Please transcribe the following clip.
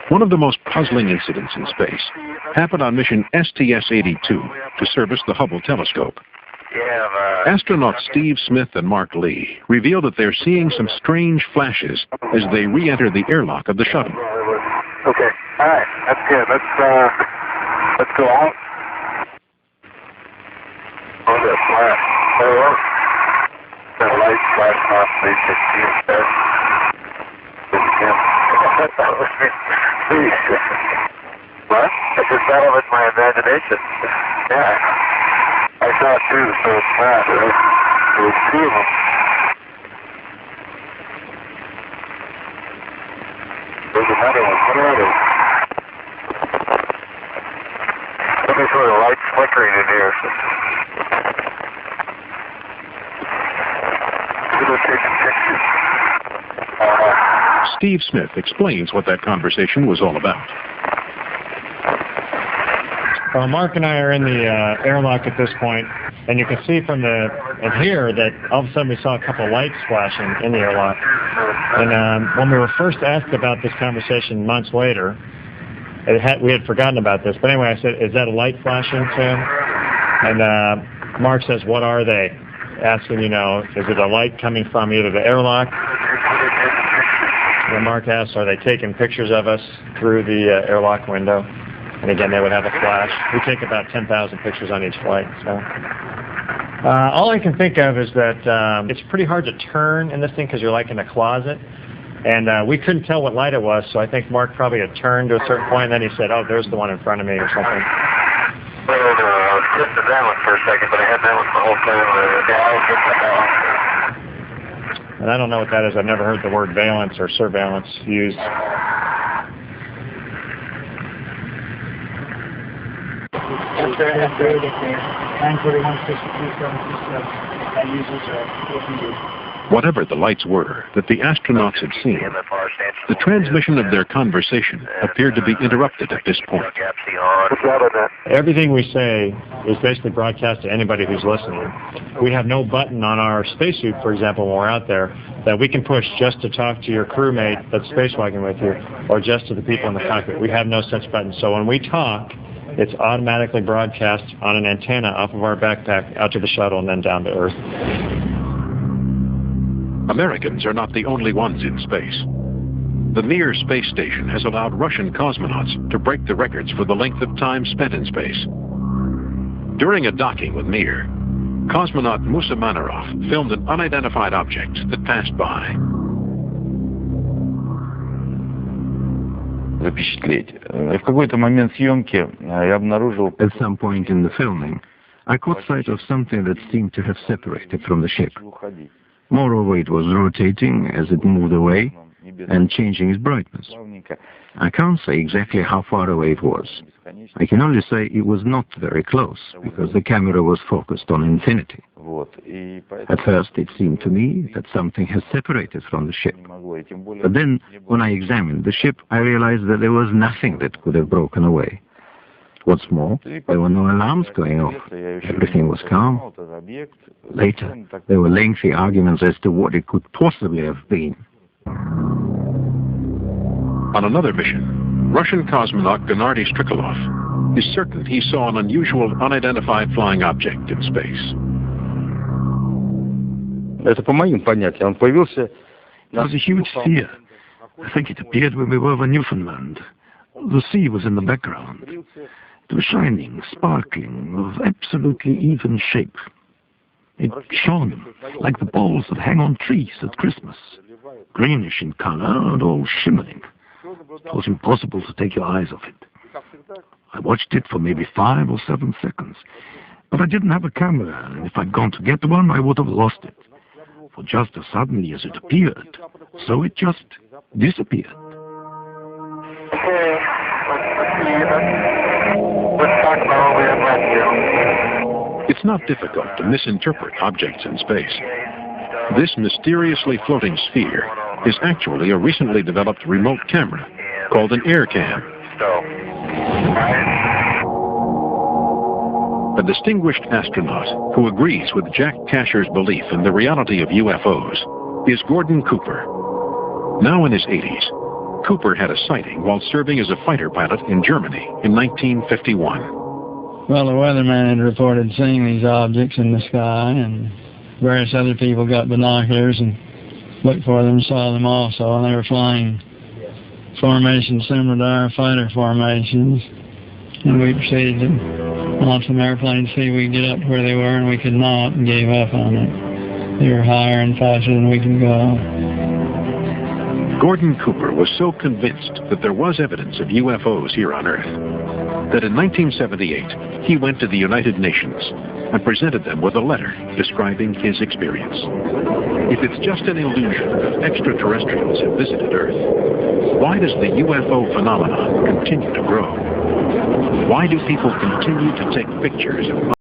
One of the most puzzling incidents in space happened on mission STS-82 to service the Hubble telescope. Astronauts Steve Smith and Mark Lee revealed that they're seeing some strange flashes as they re-enter the airlock of the shuttle. Okay, all right, that's good. Let's go out. Oh, that flash. Oh, that light flashed off. They could see it there. What? I just thought of it in my imagination. Yeah. I saw it too, so it's not. It was two of them. There's another one. What are they? Let me show the lights flickering in here. We're taking pictures. Steve Smith explains what that conversation was all about. Mark and I are in the airlock at this point, and you can see from and hear that all of a sudden we saw a couple of lights flashing in the airlock. And when we were first asked about this conversation months later, we had forgotten about this. But anyway, I said, "Is that a light flashing, Tim?" And Mark says, "What are they?" Asking, is it a light coming from either the airlock? And Mark asks, "Are they taking pictures of us through the airlock window?" And again, they would have a flash. We take about 10,000 pictures on each flight. So all I can think of is that it's pretty hard to turn in this thing because you're like in a closet. And we couldn't tell what light it was, so I think Mark probably had turned to a certain point, and then he said, "Oh, there's the one in front of me," or something. I was just at that one for a second, but I had that one the whole time. I was just at that one. And I don't know what that is. I've never heard the word valence or surveillance used. Whatever the lights were that the astronauts had seen, the transmission of their conversation appeared to be interrupted at this point. Everything we say is basically broadcast to anybody who's listening. We have no button on our spacesuit, for example, when we're out there, that we can push just to talk to your crewmate that's spacewalking with you, or just to the people in the cockpit. We have no such button. So when we talk, it's automatically broadcast on an antenna off of our backpack out to the shuttle and then down to Earth. Americans are not the only ones in space. The Mir space station has allowed Russian cosmonauts to break the records for the length of time spent in space. During a docking with Mir, cosmonaut Musa Manarov filmed an unidentified object that passed by. At some point in the filming, I caught sight of something that seemed to have separated from the ship. Moreover, it was rotating as it moved away and changing its brightness. I can't say exactly how far away it was. I can only say it was not very close, because the camera was focused on infinity. At first, it seemed to me that something had separated from the ship. But then, when I examined the ship, I realized that there was nothing that could have broken away. What's more, there were no alarms going off. Everything was calm. Later, there were lengthy arguments as to what it could possibly have been. On another mission, Russian cosmonaut Gennady Strikalov is certain he saw an unusual unidentified flying object in space. It was a huge sphere. I think it appeared when we were over Newfoundland. The sea was in the background. It was shining, sparkling, of absolutely even shape. It shone like the balls that hang on trees at Christmas, greenish in color and all shimmering. It was impossible to take your eyes off it. I watched it for maybe 5 or 7 seconds, but I didn't have a camera, and if I'd gone to get one, I would have lost it. For just as suddenly as it appeared, so it just disappeared. Okay, let's talk about what we have left here. It's not difficult to misinterpret objects in space. This mysteriously floating sphere is actually a recently developed remote camera called an air cam. A distinguished astronaut who agrees with Jack Casher's belief in the reality of UFOs is Gordon Cooper. Now in his 80s, Cooper had a sighting while serving as a fighter pilot in Germany in 1951. Well, the weatherman had reported seeing these objects in the sky, and various other people got binoculars and looked for them, saw them also, and they were flying formations similar to our fighter formations. And we proceeded to launch some airplanes to see if we could get up to where they were, and we could not, and gave up on it. They were higher and faster than we could go. Gordon Cooper was so convinced that there was evidence of UFOs here on Earth that in 1978 he went to the United Nations and presented them with a letter describing his experience. If it's just an illusion that extraterrestrials have visited Earth, why does the UFO phenomenon continue to grow? Why do people continue to take pictures of